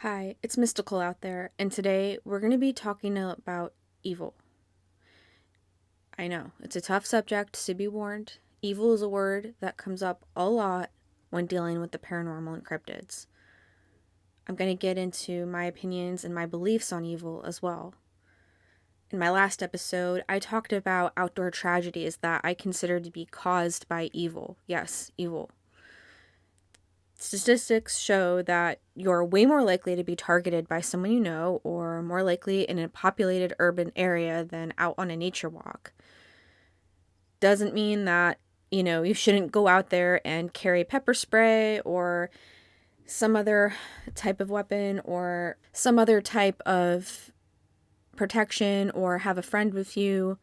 Hi, it's Mystical out there, and today we're going to be talking about evil. I know, it's a tough subject, to be warned. Evil is a word that comes up a lot when dealing with the paranormal and cryptids. I'm going to get into my opinions and my beliefs on evil as well. In my last episode, I talked about outdoor tragedies that I consider to be caused by evil. Yes, evil. Statistics show that you're way more likely to be targeted by someone you know or more likely in a populated urban area than out on a nature walk. Doesn't mean that, you shouldn't go out there and carry pepper spray or some other type of weapon or some other type of protection or have a friend with you.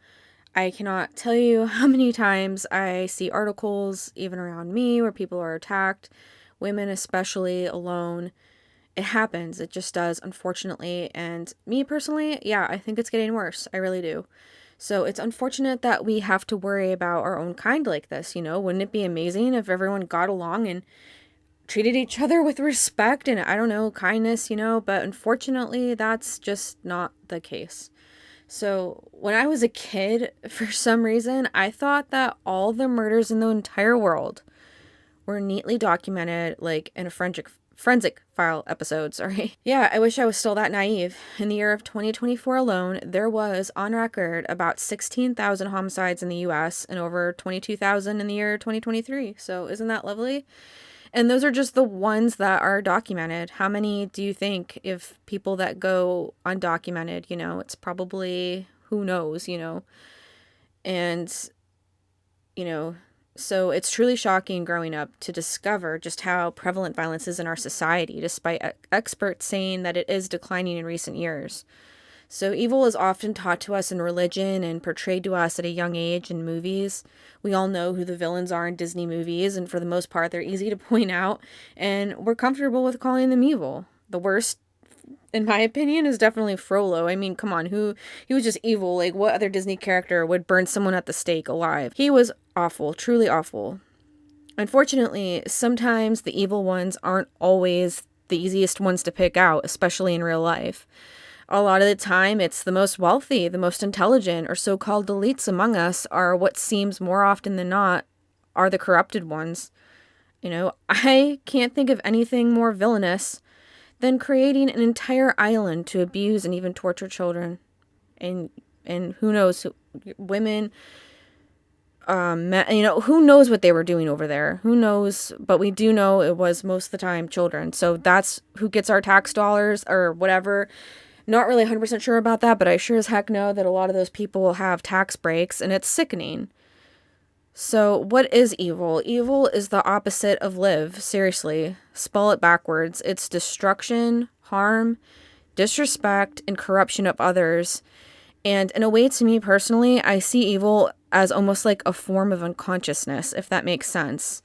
I cannot tell you how many times I see articles, even around me, where people are attacked, women especially, alone. It happens. It just does, unfortunately. And me personally, yeah, I think it's getting worse. I really do. So it's unfortunate that we have to worry about our own kind like this, Wouldn't it be amazing if everyone got along and treated each other with respect and, I don't know, kindness, But unfortunately, that's just not the case. So when I was a kid, for some reason, I thought that all the murders in the entire world were neatly documented, like in a forensic file episode, sorry. Yeah, I wish I was still that naive. In the year of 2024 alone, there was, on record, about 16,000 homicides in the US and over 22,000 in the year 2023. So isn't that lovely? And those are just the ones that are documented. How many do you think, if people that go undocumented, it's probably, who knows, And, you know, so it's truly shocking growing up to discover just how prevalent violence is in our society, despite experts saying that it is declining in recent years. So evil is often taught to us in religion and portrayed to us at a young age in movies. We all know who the villains are in Disney movies, and for the most part, they're easy to point out, and we're comfortable with calling them evil. The worst, in my opinion, is definitely Frollo. I mean, come on, he was just evil. Like, what other Disney character would burn someone at the stake alive? He was awful, truly awful. Unfortunately, sometimes the evil ones aren't always the easiest ones to pick out, especially in real life. A lot of the time, it's the most wealthy, the most intelligent, or so-called elites among us are what seems more often than not are the corrupted ones. I can't think of anything more villainous than creating an entire island to abuse and even torture children. And who knows, women, who knows what they were doing over there? Who knows? But we do know it was most of the time children. So that's who gets our tax dollars or whatever. Not really 100% sure about that, but I sure as heck know that a lot of those people will have tax breaks, and it's sickening. So, what is evil? Evil is the opposite of live, seriously. Spell it backwards. It's destruction, harm, disrespect, and corruption of others. And in a way, to me personally, I see evil as almost like a form of unconsciousness, if that makes sense.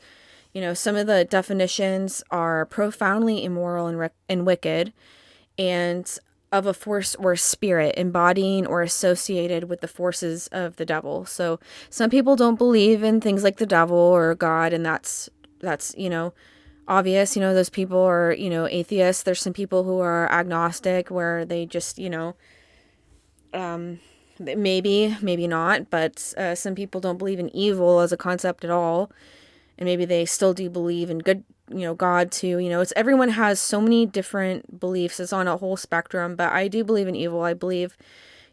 Some of the definitions are profoundly immoral and wicked, and of a force or spirit embodying or associated with the forces of the devil. So some people don't believe in things like the devil or God, and that's obvious. Those people are, atheists. There's some people who are agnostic where they just, maybe not, but some people don't believe in evil as a concept at all. And maybe they still do believe in good, God too. It's everyone has so many different beliefs. It's on a whole spectrum, but I do believe in evil. I believe,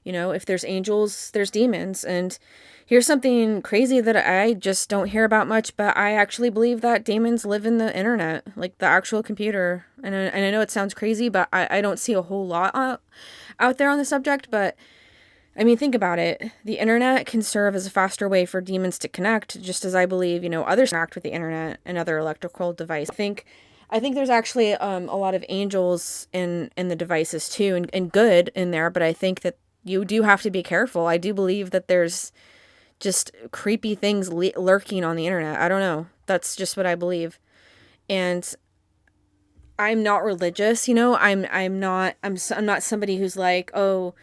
if there's angels, there's demons. And here's something crazy that I just don't hear about much, but I actually believe that demons live in the internet, like the actual computer. And I know it sounds crazy, but I don't see a whole lot out there on the subject, but I mean, think about it. The internet can serve as a faster way for demons to connect, just as I believe, others interact with the internet and other electrical devices. I think there's actually a lot of angels in the devices too, and good in there, but I think that you do have to be careful. I do believe that there's just creepy things lurking on the internet. I don't know. That's just what I believe. And I'm not religious, I'm not somebody who's like, oh,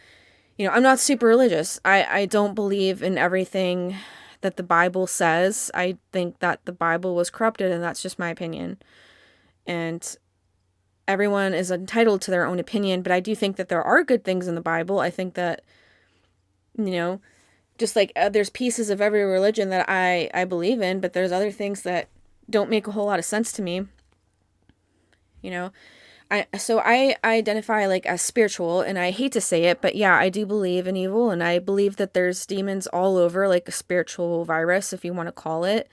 I'm not super religious. I don't believe in everything that the Bible says. I think that the Bible was corrupted, and that's just my opinion. And everyone is entitled to their own opinion, but I do think that there are good things in the Bible. I think that, you know, just like there's pieces of every religion that I believe in, but there's other things that don't make a whole lot of sense to me, you know. I identify like as spiritual, and I hate to say it, but yeah, I do believe in evil, and I believe that there's demons all over, like a spiritual virus, if you want to call it.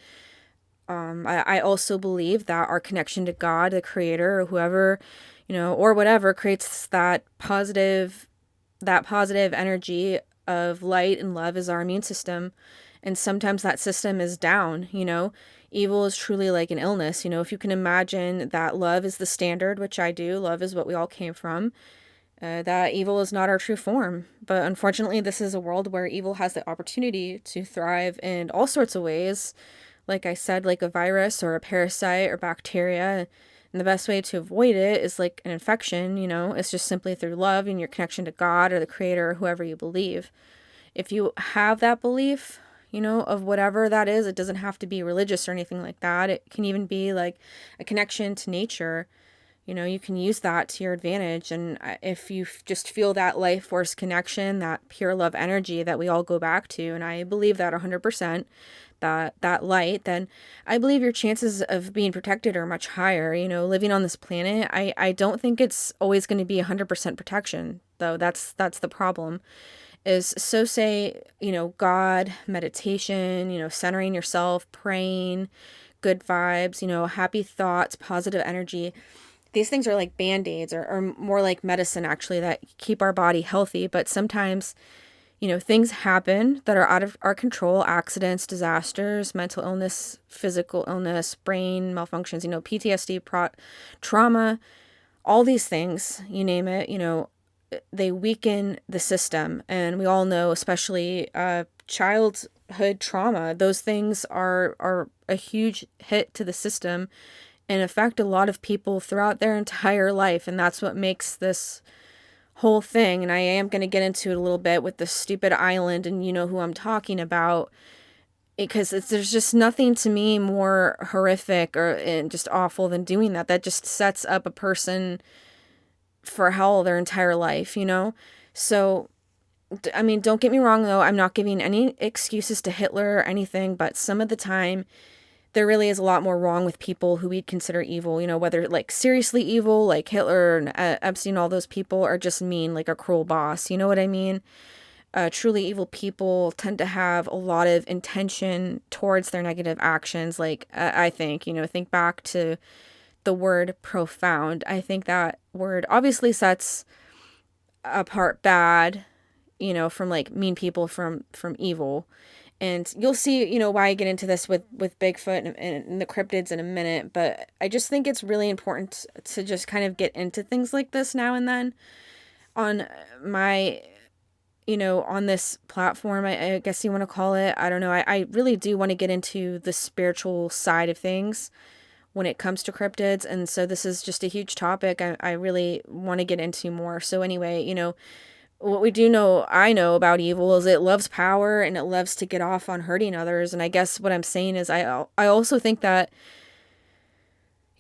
I also believe that our connection to God, the creator, or whoever, or whatever, creates that positive energy of light and love is our immune system. And sometimes that system is down. Evil is truly like an illness. If you can imagine that love is the standard, which I do, love is what we all came from, that evil is not our true form. But unfortunately, this is a world where evil has the opportunity to thrive in all sorts of ways. Like I said, like a virus or a parasite or bacteria. And the best way to avoid it is like an infection, it's just simply through love and your connection to God or the creator or whoever you believe. If you have that belief, of whatever that is, it doesn't have to be religious or anything like that. It can even be like a connection to nature. You can use that to your advantage. And if you just feel that life force connection, that pure love energy that we all go back to, and I believe that 100%, that light, then I believe your chances of being protected are much higher. Living on this planet, I don't think it's always going to be 100% protection, though. That's the problem. Is so say, God, meditation, centering yourself, praying, good vibes, happy thoughts, positive energy. These things are like band-aids or more like medicine, actually, that keep our body healthy. But sometimes, things happen that are out of our control: accidents, disasters, mental illness, physical illness, brain malfunctions, PTSD, trauma, all these things, you name it, they weaken the system. And we all know, especially childhood trauma, those things are a huge hit to the system and affect a lot of people throughout their entire life. And that's what makes this whole thing. And I am going to get into it a little bit with the stupid island, and you know who I'm talking about, because there's just nothing to me more horrific and just awful than doing that. That just sets up a person for hell their entire life. So, I mean, don't get me wrong, though. I'm not giving any excuses to Hitler or anything, but some of the time there really is a lot more wrong with people who we'd consider evil, whether like seriously evil, like Hitler and Epstein, all those people, or just mean, like a cruel boss. You know what I mean? Truly evil people tend to have a lot of intention towards their negative actions. Like, I think, think back to the word profound. I think that word obviously sets apart bad, from like mean people from evil. And you'll see, why I get into this with Bigfoot and the cryptids in a minute. But I just think it's really important to just kind of get into things like this now and then on my, on this platform, I guess you want to call it. I don't know. I really do want to get into the spiritual side of things when it comes to cryptids. And so this is just a huge topic I really want to get into more. So anyway, what we do know, I know about evil, is it loves power and it loves to get off on hurting others. And I guess what I'm saying is I also think that,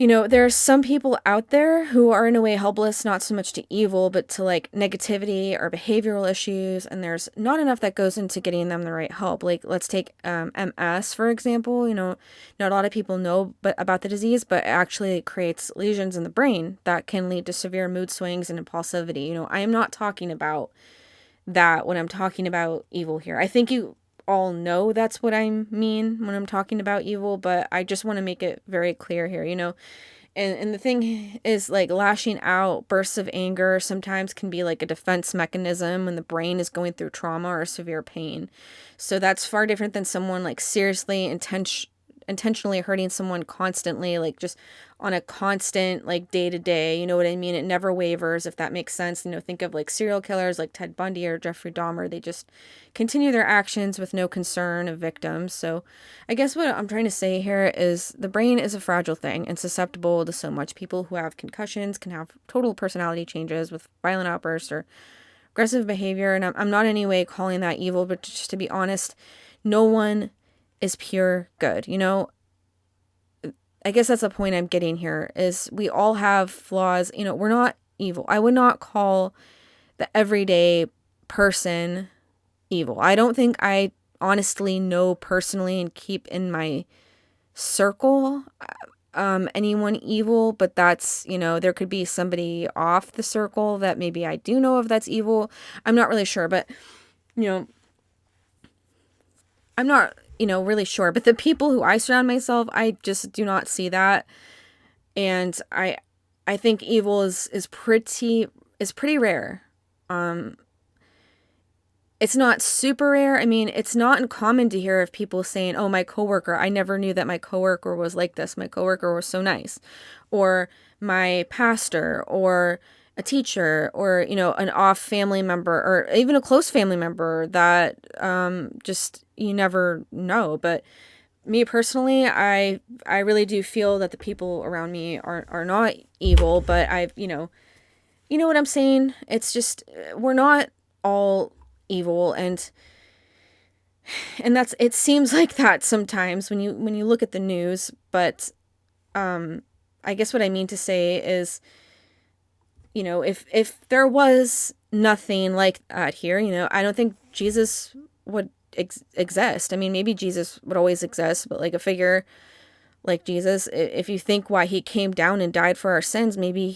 there's some people out there who are in a way helpless, not so much to evil, but to like negativity or behavioral issues. And there's not enough that goes into getting them the right help. Like, let's take MS, for example. Not a lot of people know about the disease, but actually it creates lesions in the brain that can lead to severe mood swings and impulsivity. I am not talking about that when I'm talking about evil here. I think you all know that's what I mean when I'm talking about evil, but I just want to make it very clear here, And the thing is, like, lashing out, bursts of anger sometimes can be like a defense mechanism when the brain is going through trauma or severe pain. So that's far different than someone like seriously intentionally hurting someone constantly, like just on a constant, like day to day, you know what I mean? It never wavers, if that makes sense. Think of like serial killers like Ted Bundy or Jeffrey Dahmer. They just continue their actions with no concern of victims. So I guess what I'm trying to say here is the brain is a fragile thing and susceptible to so much. People who have concussions can have total personality changes with violent outbursts or aggressive behavior. And I'm not in any way calling that evil, but just to be honest, no one is pure good. I guess that's the point I'm getting here is we all have flaws. We're not evil. I would not call the everyday person evil. I don't think I honestly know personally and keep in my circle anyone evil, but that's, there could be somebody off the circle that maybe I do know of that's evil. I'm not really sure, but you know, I'm not, really sure, but the people who I surround myself, I just do not see that. And I think evil is pretty rare. Um it's not super rare. I mean, it's not uncommon to hear of people saying, "Oh, my coworker, I never knew that my coworker was like this. My coworker was so nice." Or my pastor or a teacher or, an off family member or even a close family member that just you never know. But me personally, I really do feel that the people around me are not evil, but you know what I'm saying? It's just we're not all evil, and that's it seems like that sometimes when you look at the news, but um I guess what I mean to say is, if there was nothing like that here, I don't think Jesus would exist. I mean, maybe Jesus would always exist, but like a figure like Jesus, if you think why he came down and died for our sins, maybe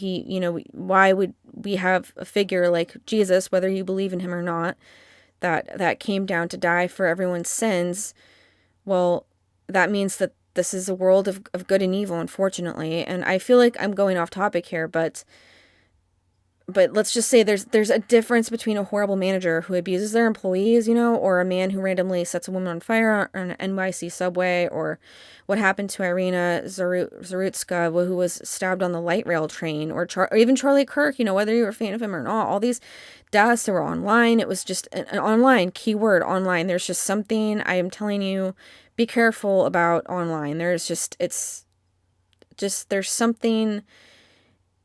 why would we have a figure like Jesus, whether you believe in him or not, that came down to die for everyone's sins? Well, that means that this is a world of good and evil, unfortunately. And I feel like I'm going off topic here, but let's just say there's a difference between a horrible manager who abuses their employees, or a man who randomly sets a woman on fire on an NYC subway, or what happened to Irina Zarutska, who was stabbed on the light rail train, or even Charlie Kirk, whether you're a fan of him or not. All these deaths that were online. It was just an online, keyword online. There's just something, I am telling you, be careful about online. There's something,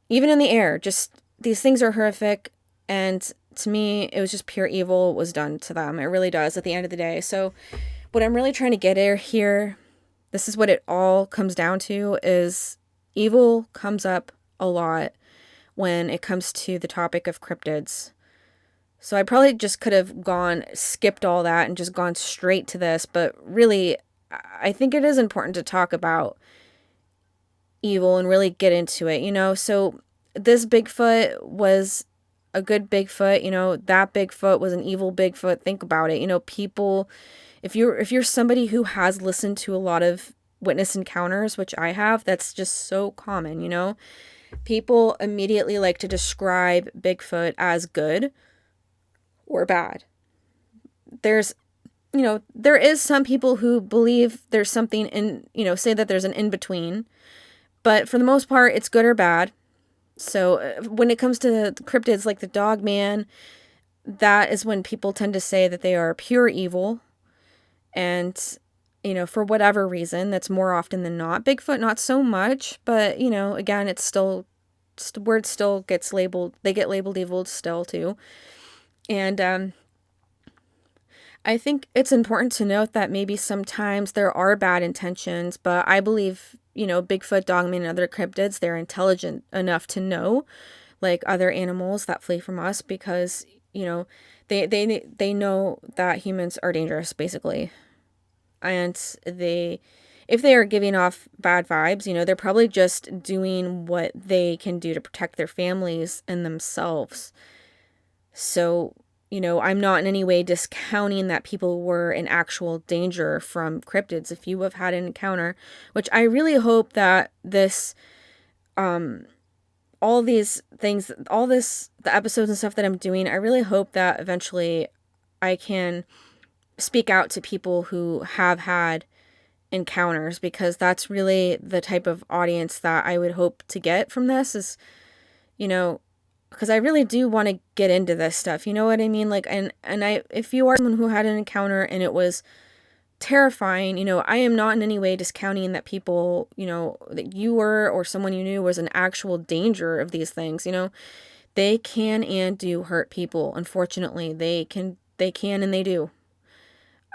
even in the air, just these things are horrific, and to me, it was just pure evil was done to them. It really does at the end of the day. So what I'm really trying to get at here, this is what it all comes down to, is evil comes up a lot when it comes to the topic of cryptids. So I probably just could have skipped all that and just gone straight to this, but really, I think it is important to talk about evil and really get into it. So this Bigfoot was a good Bigfoot, that Bigfoot was an evil Bigfoot. Think about it. People, if you're somebody who has listened to a lot of witness encounters, which I have, that's just so common. People immediately like to describe Bigfoot as good or bad. There is some people who believe there's something say that there's an in between, but for the most part, it's good or bad. So when it comes to cryptids like the dog man, that is when people tend to say that they are pure evil. And, for whatever reason, that's more often than not. Bigfoot, not so much, but, again, it's still, the word still gets labeled, they get labeled evil still too. And I think it's important to note that maybe sometimes there are bad intentions, but I believe, Bigfoot, Dogman, and other cryptids, they're intelligent enough to know, like other animals that flee from us, because, they know that humans are dangerous, basically. And if they are giving off bad vibes, they're probably just doing what they can do to protect their families and themselves. So, I'm not in any way discounting that people were in actual danger from cryptids. If you have had an encounter, which I really hope that this, all these things, the episodes and stuff that I'm doing, I really hope that eventually I can speak out to people who have had encounters, because that's really the type of audience that I would hope to get from this is, because I really do want to get into this stuff. You know what I mean? Like, if you are someone who had an encounter and it was terrifying, I am not in any way discounting that people, that you were or someone you knew was in actual danger of these things. They can and do hurt people. Unfortunately, they can and they do.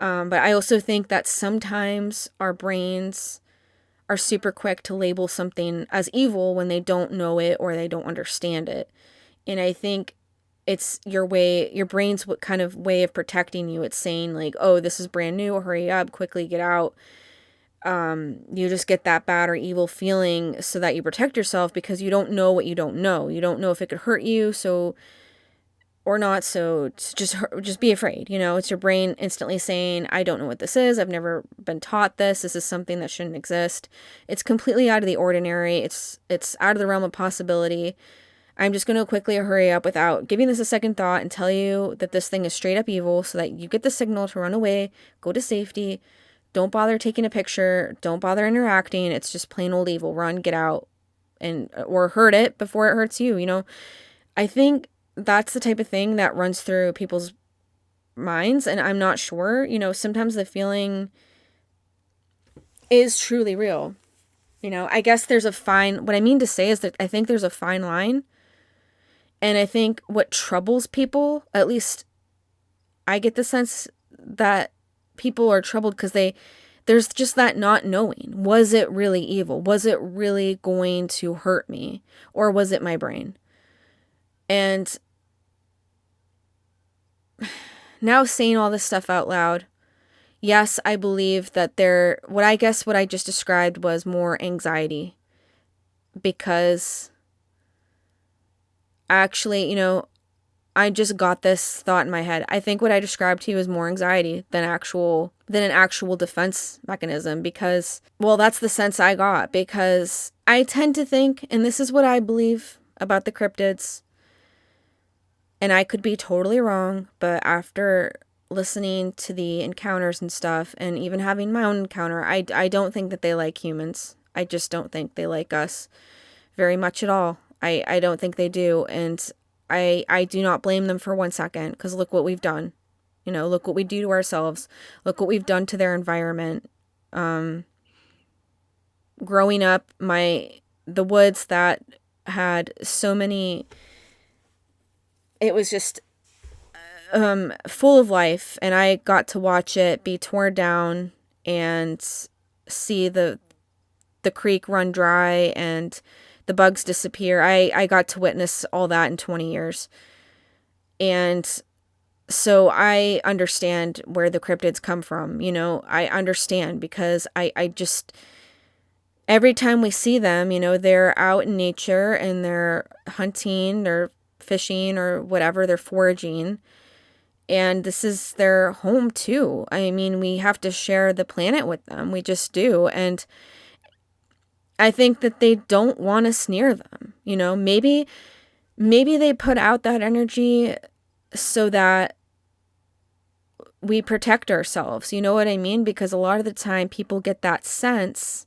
But I also think that sometimes our brains are super quick to label something as evil when they don't know it or they don't understand it. And I think it's your brain's what kind of way of protecting you. It's saying like, oh, this is brand new, hurry up, quickly get out. You just get that bad or evil feeling so that you protect yourself because you don't know what you don't know. You don't know if it could hurt you, so or not. So just be afraid. It's your brain instantly saying, I don't know what this is. I've never been taught this. This is something that shouldn't exist. It's completely out of the ordinary. It's out of the realm of possibility. I'm just going to quickly hurry up without giving this a second thought and tell you that this thing is straight up evil so that you get the signal to run away, go to safety. Don't bother taking a picture. Don't bother interacting. It's just plain old evil. Run, get out, or hurt it before it hurts you. I think that's the type of thing that runs through people's minds, and I'm not sure. Sometimes the feeling is truly real. I guess there's what I mean to say is that I think there's a fine line. And I think what troubles people, at least I get the sense that people are troubled because there's just that not knowing. Was it really evil? Was it really going to hurt me? Or was it my brain? And now saying all this stuff out loud, yes, I believe that what I just described was more anxiety. Because actually, I just got this thought in my head. I think what I described to you is more anxiety than an actual defense mechanism because, well, that's the sense I got because I tend to think, and this is what I believe about the cryptids, and I could be totally wrong, but after listening to the encounters and stuff and even having my own encounter, I don't think that they like humans. I just don't think they like us very much at all. I don't think they do, and I do not blame them for 1 second, because look what we've done. Look what we do to ourselves. Look what we've done to their environment. Growing up, the woods that had so many, it was just full of life, and I got to watch it be torn down and see the creek run dry and the bugs disappear. I got to witness all that in 20 years. And so I understand where the cryptids come from. I understand because I just, every time we see them, they're out in nature and they're hunting, they're fishing or whatever, they're foraging. And this is their home too. I mean, we have to share the planet with them. We just do. And I think that they don't want us near them. Maybe they put out that energy so that we protect ourselves. You know what I mean? Because a lot of the time people get that sense.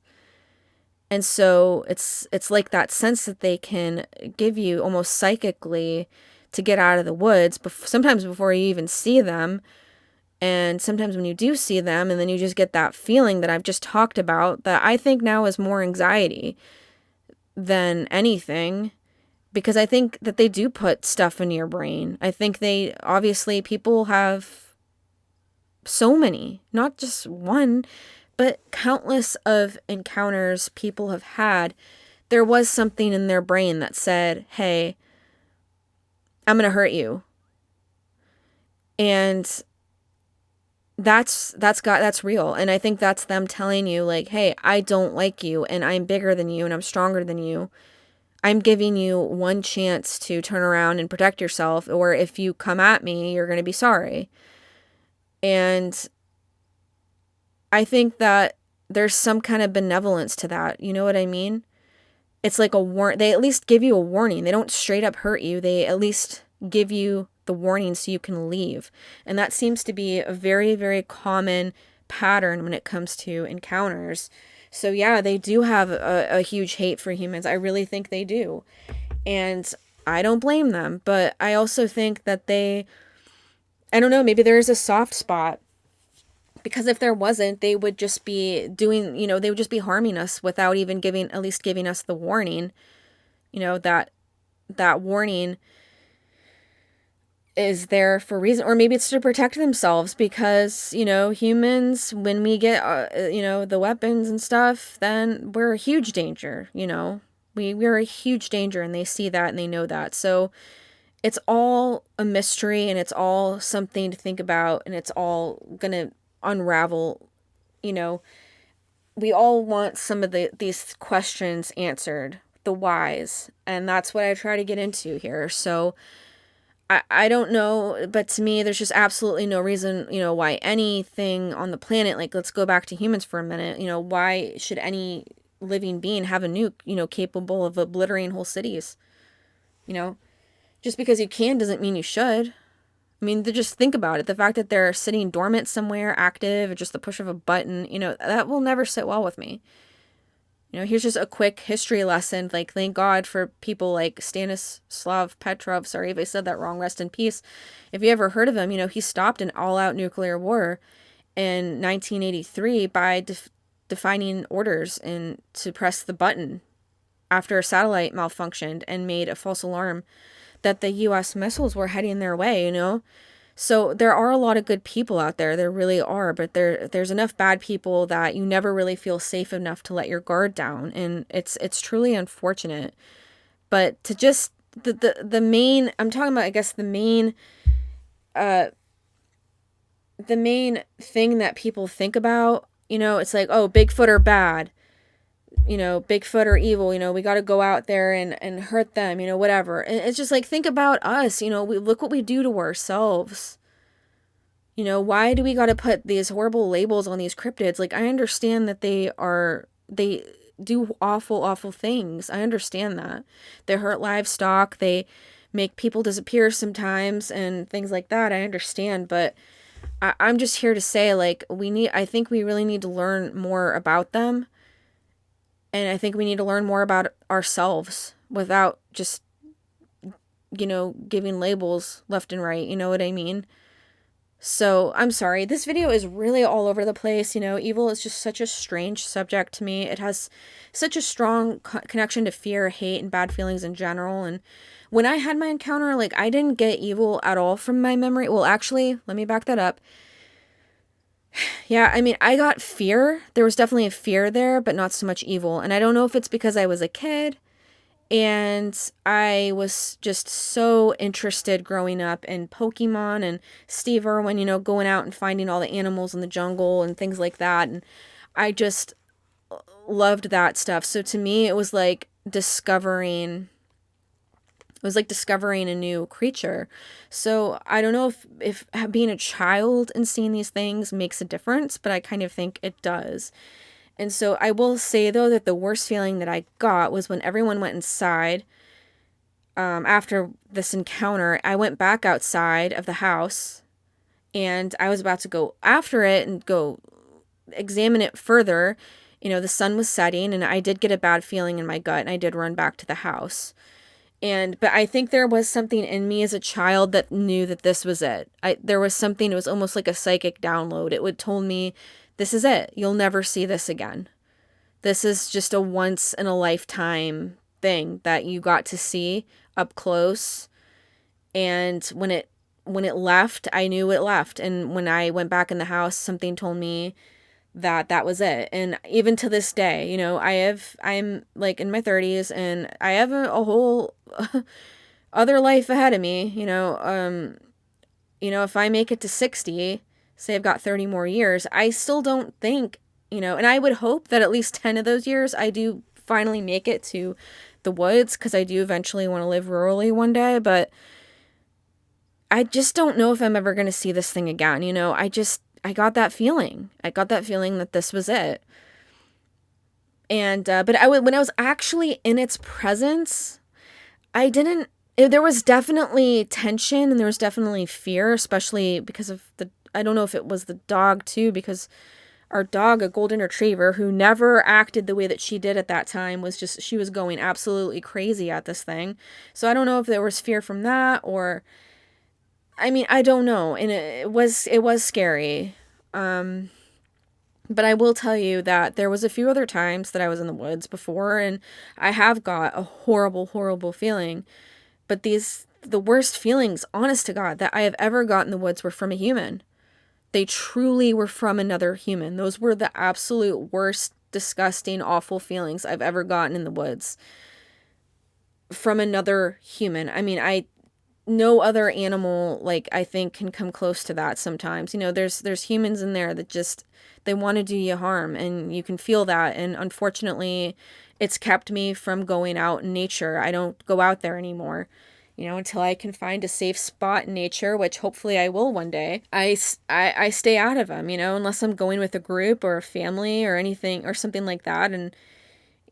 And so it's like that sense that they can give you almost psychically to get out of the woods, sometimes before you even see them. And sometimes when you do see them and then you just get that feeling that I've just talked about, that I think now is more anxiety than anything, because I think that they do put stuff in your brain. I think people have so many, not just one, but countless of encounters people have had. There was something in their brain that said, hey, I'm going to hurt you. And that's real. And I think that's them telling you like, hey, I don't like you and I'm bigger than you and I'm stronger than you. I'm giving you one chance to turn around and protect yourself, or if you come at me, you're going to be sorry. And I think that there's some kind of benevolence to that. You know what I mean? It's like they at least give you a warning. They don't straight up hurt you. They at least give you the warning so you can leave. And that seems to be a very, very common pattern when it comes to encounters. So yeah, they do have a huge hate for humans. I really think they do. And I don't blame them, but I also think that I don't know, maybe there's a soft spot. Because if there wasn't, they would just be they would just be harming us without even giving us the warning. That warning is there for a reason, or maybe it's to protect themselves because, humans, when we get, the weapons and stuff, then we're a huge danger, we're a huge danger, and they see that and they know that. So it's all a mystery, and it's all something to think about, and it's all gonna unravel, you know, we all want some of these questions answered, the whys, and that's what I try to get into here. So I don't know, but to me, there's just absolutely no reason, why anything on the planet, like, let's go back to humans for a minute, why should any living being have a nuke, capable of obliterating whole cities? You know, just because you can doesn't mean you should. I mean, just think about it. The fact that they're sitting dormant somewhere, active, at just the push of a button, that will never sit well with me. Here's just a quick history lesson. Like, thank God for people like Stanislav Petrov. Sorry if I said that wrong. Rest in peace. If you ever heard of him, he stopped an all-out nuclear war in 1983 by defining orders and to press the button after a satellite malfunctioned and made a false alarm that the U.S. missiles were heading their way. So there are a lot of good people out there. There really are, but there's enough bad people that you never really feel safe enough to let your guard down, and it's truly unfortunate. But to just the main, I'm talking about, I guess, the main thing that people think about, it's like, oh, Bigfoot are bad. Bigfoot are evil, we got to go out there and hurt them, whatever. And it's just like, think about us, we look what we do to ourselves. Why do we got to put these horrible labels on these cryptids? Like, I understand that they do awful, awful things. I understand that. They hurt livestock. They make people disappear sometimes and things like that. I understand. But I'm just here to say, like, I think we really need to learn more about them. And I think we need to learn more about ourselves without just, giving labels left and right. You know what I mean? So I'm sorry. This video is really all over the place. Evil is just such a strange subject to me. It has such a strong connection to fear, hate, and bad feelings in general. And when I had my encounter, like, I didn't get evil at all from my memory. Well, actually, let me back that up. Yeah, I mean, I got fear. There was definitely a fear there, but not so much evil. And I don't know if it's because I was a kid and I was just so interested growing up in Pokemon and Steve Irwin, going out and finding all the animals in the jungle and things like that. And I just loved that stuff. So to me, it was like discovering a new creature. So I don't know if being a child and seeing these things makes a difference, but I kind of think it does. And so I will say, though, that the worst feeling that I got was when everyone went inside. After this encounter, I went back outside of the house and I was about to go after it and go examine it further. The sun was setting and I did get a bad feeling in my gut and I did run back to the house. But I think there was something in me as a child that knew that this was it. There was something, it was almost like a psychic download. It would told me, this is it. You'll never see this again. This is just a once in a lifetime thing that you got to see up close. And when it left, I knew it left. And when I went back in the house, something told me that was it. And even to this day, I'm like in my 30s and I have a whole other life ahead of me, if I make it to 60, say I've got 30 more years, I still don't think, and I would hope that at least 10 of those years I do finally make it to the woods, because I do eventually want to live rurally one day, but I just don't know if I'm ever going to see this thing again. I got that feeling. I got that feeling that this was it. And, but when I was actually in its presence, there was definitely tension and there was definitely fear, especially because of I don't know if it was the dog too, because our dog, a golden retriever who never acted the way that she did at that time, she was going absolutely crazy at this thing. So I don't know if there was fear from that or, I mean, I don't know. And it was scary. But I will tell you that there was a few other times that I was in the woods before and I have got a horrible, horrible feeling. But the worst feelings, honest to God, that I have ever got in the woods were from a human. They truly were from another human. Those were the absolute worst, disgusting, awful feelings I've ever gotten in the woods from another human. I mean, no other animal, like, I think can come close to that sometimes. There's humans in there that just, they want to do you harm, and you can feel that. And unfortunately, it's kept me from going out in nature. I don't go out there anymore, until I can find a safe spot in nature, which hopefully I will one day. I stay out of them, unless I'm going with a group or a family or anything or something like that. And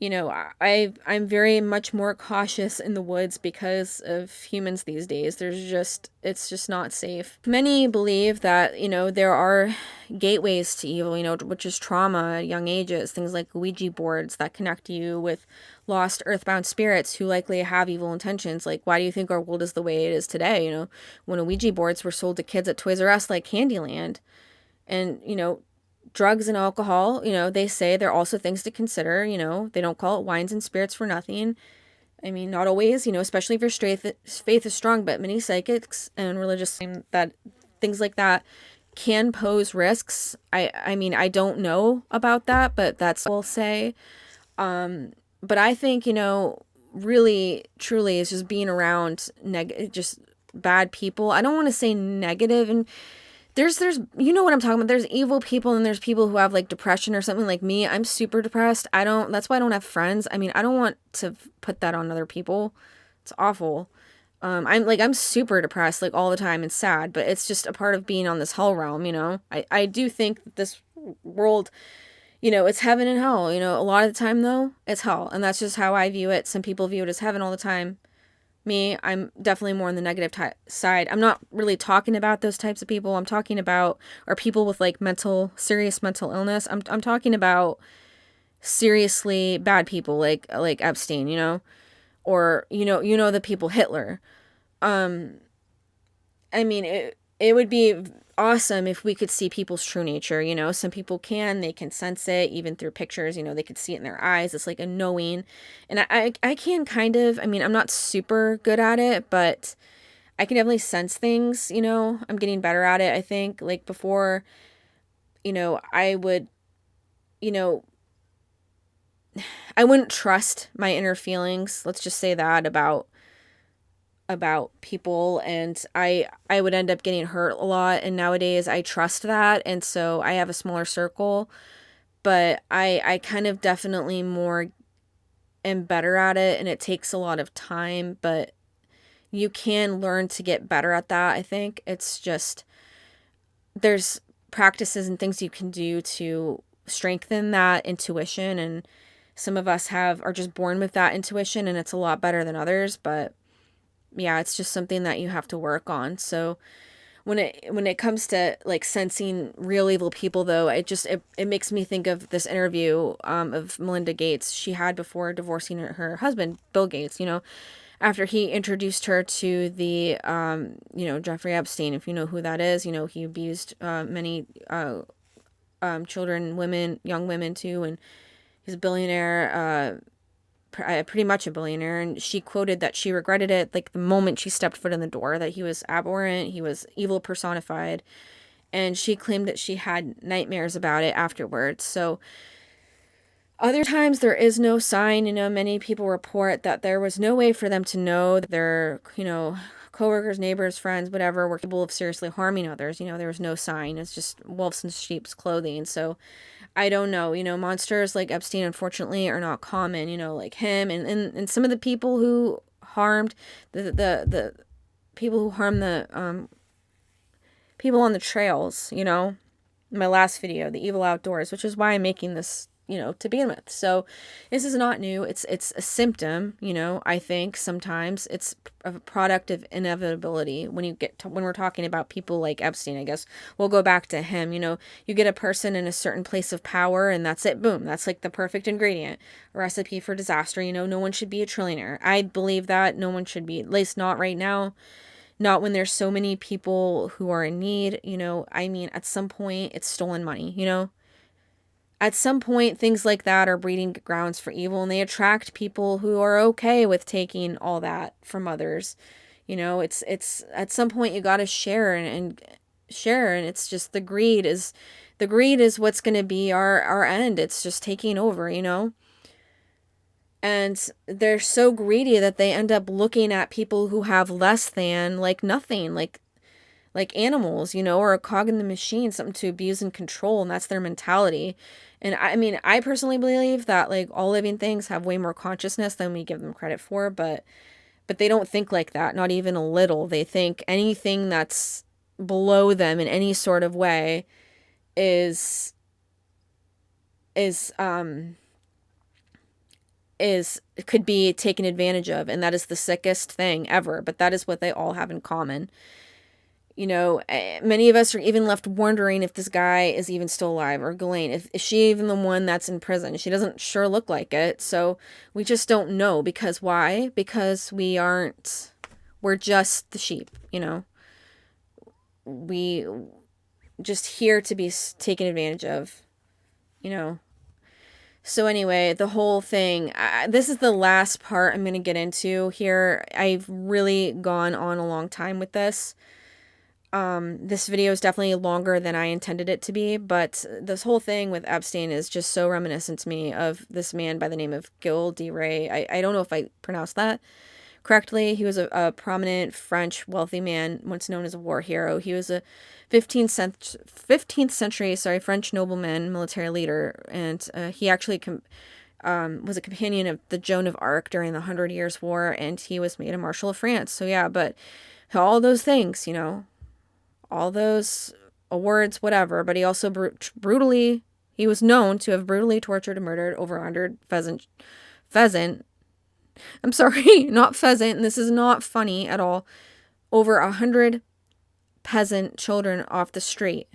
I'm very much more cautious in the woods because of humans these days. It's just not safe. Many believe that, there are gateways to evil, which is trauma at young ages, things like Ouija boards that connect you with lost earthbound spirits who likely have evil intentions. Like, why do you think our world is the way it is today? When Ouija boards were sold to kids at Toys R Us like Candyland, and, drugs and alcohol, they say they're also things to consider. They don't call it wines and spirits for nothing. I mean, not always, especially if your faith is strong, but many psychics and religious that things like that can pose risks. I mean, I don't know about that, but that's what I'll say. But I think, really, truly is just being around just bad people. I don't want to say negative, and there's what I'm talking about. There's evil people, and there's people who have like depression or something. Like me, I'm super depressed. That's why I don't have friends. I mean, I don't want to put that on other people. It's awful. I'm super depressed like all the time and sad, but it's just a part of being on this hell realm, I do think that this world, it's heaven and hell, a lot of the time though, it's hell. And that's just how I view it. Some people view it as heaven all the time. Me, I'm definitely more on the negative side. I'm not really talking about those types of people. I'm talking about are people with like serious mental illness. I'm talking about seriously bad people like Epstein, or the people Hitler. I mean, it would be awesome if we could see people's true nature. Some people they can sense it even through pictures. They could see it in their eyes. It's like a knowing. And I can kind of, I mean, I'm not super good at it, but I can definitely sense things. I'm getting better at it. I think like before, I would, I wouldn't trust my inner feelings. Let's just say that about people, and I would end up getting hurt a lot, and nowadays I trust that, and so I have a smaller circle, but I kind of definitely more am better at it, and it takes a lot of time, but you can learn to get better at that. I think it's just there's practices and things you can do to strengthen that intuition, and some of us are just born with that intuition, and it's a lot better than others, but yeah, it's just something that you have to work on. So when it comes to like sensing real evil people though, it makes me think of this interview of Melinda Gates she had before divorcing her husband, Bill Gates, after he introduced her to the Jeffrey Epstein, if you know who that is. He abused many children, young women too, and he's a billionaire, pretty much a billionaire, and she quoted that she regretted it like the moment she stepped foot in the door, that he was abhorrent, he was evil personified, and she claimed that she had nightmares about it afterwards. So other times there is no sign. Many people report that there was no way for them to know that their coworkers, neighbors, friends, whatever, were capable of seriously harming others. There was no sign. It's just wolves in sheep's clothing. So I don't know, monsters like Epstein, unfortunately, are not common, like him and some of the people who harmed the people who harmed the people on the trails, my last video, the evil outdoors, which is why I'm making this, to begin with. So this is not new. It's a symptom, I think sometimes it's a product of inevitability when we're talking about people like Epstein. I guess we'll go back to him. You get a person in a certain place of power, and that's it. Boom. That's like the perfect ingredient, a recipe for disaster. No one should be a trillionaire. I believe that no one should be, at least not right now. Not when there's so many people who are in need. I mean, at some point it's stolen money, At some point, things like that are breeding grounds for evil, and they attract people who are okay with taking all that from others. It's at some point you got to share and share, and it's just the greed is what's going to be our end. It's just taking over. And they're so greedy that they end up looking at people who have less than like nothing, like animals, or a cog in the machine, something to abuse and control, and that's their mentality. And I mean, I personally believe that like all living things have way more consciousness than we give them credit for, but they don't think like that, not even a little. They think anything that's below them in any sort of way is is is could be taken advantage of, and that is the sickest thing ever, but that is what they all have in common. Many of us are even left wondering if this guy is even still alive, or Ghislaine, is she even the one that's in prison? She doesn't sure look like it. So we just don't know. Because why? Because we're just the sheep. We just here to be taken advantage of, you know. So anyway, the whole thing, this is the last part I'm going to get into here. I've really gone on a long time with this. This video is definitely longer than I intended it to be, but this whole thing with Epstein is just so reminiscent to me of this man by the name of Gil de Rais. I don't know if I pronounced that correctly. He was a prominent French wealthy man, once known as a war hero. He was a 15th century French nobleman, military leader, and he actually was a companion of the Joan of Arc during the 100 Years' War, and he was made a Marshal of France. So yeah, but all those things, all those awards, whatever, but he also he was known to have brutally tortured and murdered over 100 pheasant, I'm sorry, not pheasant, and this is not funny at all, over 100 peasant children off the street.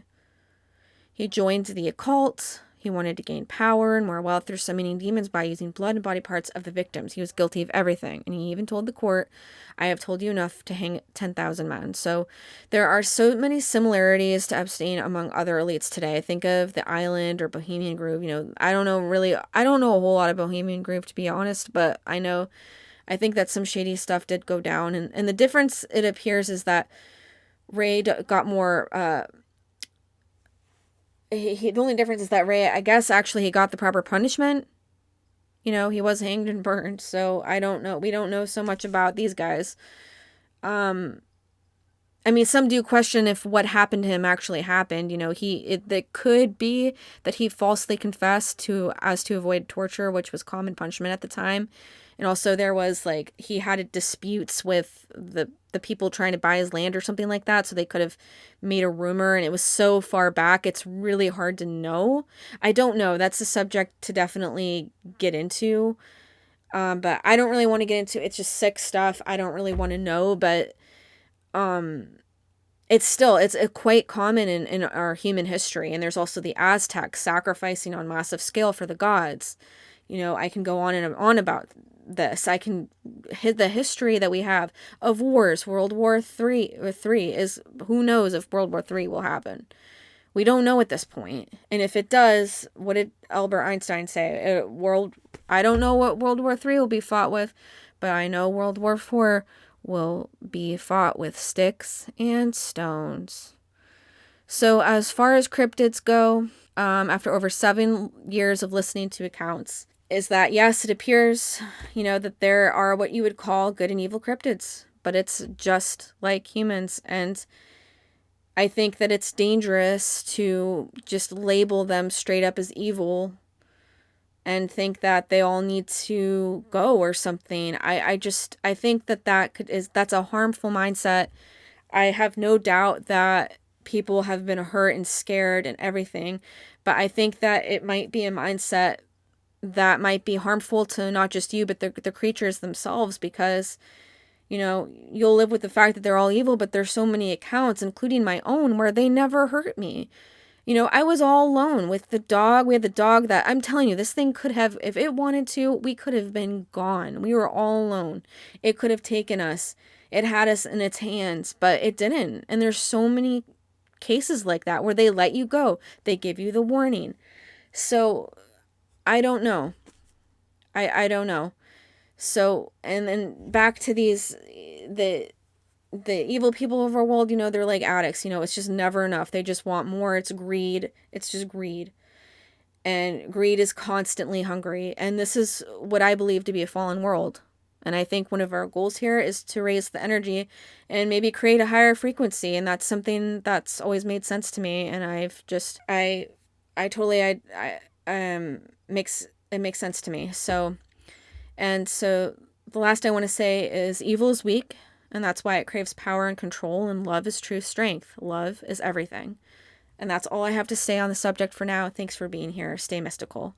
He joined the occult. He wanted to gain power and more wealth through summoning demons by using blood and body parts of the victims. He was guilty of everything. And he even told the court, I have told you enough to hang 10,000 men. So there are so many similarities to Epstein among other elites today. Think of the Island or Bohemian Grove. I don't know a whole lot of Bohemian Grove, to be honest, but I think that some shady stuff did go down. And the difference, it appears, is that Ray got more, the only difference is that Ray, I guess, actually he got the proper punishment. He was hanged and burned. So I don't know. We don't know so much about these guys. I mean, some do question if what happened to him actually happened. It could be that he falsely confessed to avoid torture, which was common punishment at the time. And also there was he had disputes with the people trying to buy his land or something like that. So they could have made a rumor, and it was so far back. It's really hard to know. I don't know. That's a subject to definitely get into. But I don't really want to get into, it's just sick stuff. I don't really want to know, but, it's quite common in our human history. And there's also the Aztecs sacrificing on massive scale for the gods. I can go on and on about this. I can hit the history that we have of wars. World War III is, who knows if World War III will happen. We don't know at this point. And if it does, what did Albert Einstein say? I don't know what World War III will be fought with, but I know World War IV will be fought with sticks and stones. So as far as cryptids go, after over 7 years of listening to accounts, is that yes, it appears, that there are what you would call good and evil cryptids, but it's just like humans. And I think that it's dangerous to just label them straight up as evil and think that they all need to go or something. I think that's a harmful mindset. I have no doubt that people have been hurt and scared and everything, but I think that it might be a mindset that might be harmful to not just you, but the creatures themselves, because, you'll live with the fact that they're all evil, but there's so many accounts, including my own, where they never hurt me. I was all alone with the dog. We had the dog that, I'm telling you, this thing could have, if it wanted to, we could have been gone. We were all alone. It could have taken us. It had us in its hands, but it didn't. And there's so many cases like that where they let you go. They give you the warning. So I don't know. I don't know. So, and then back to the evil people of our world, they're like addicts. It's just never enough. They just want more. It's greed. It's just greed. And greed is constantly hungry. And this is what I believe to be a fallen world. And I think one of our goals here is to raise the energy and maybe create a higher frequency. And that's something that's always made sense to me. And I totally, makes, it makes sense to me. So the last I want to say is evil is weak. And that's why it craves power and control. And love is true strength. Love is everything. And that's all I have to say on the subject for now. Thanks for being here. Stay mystical.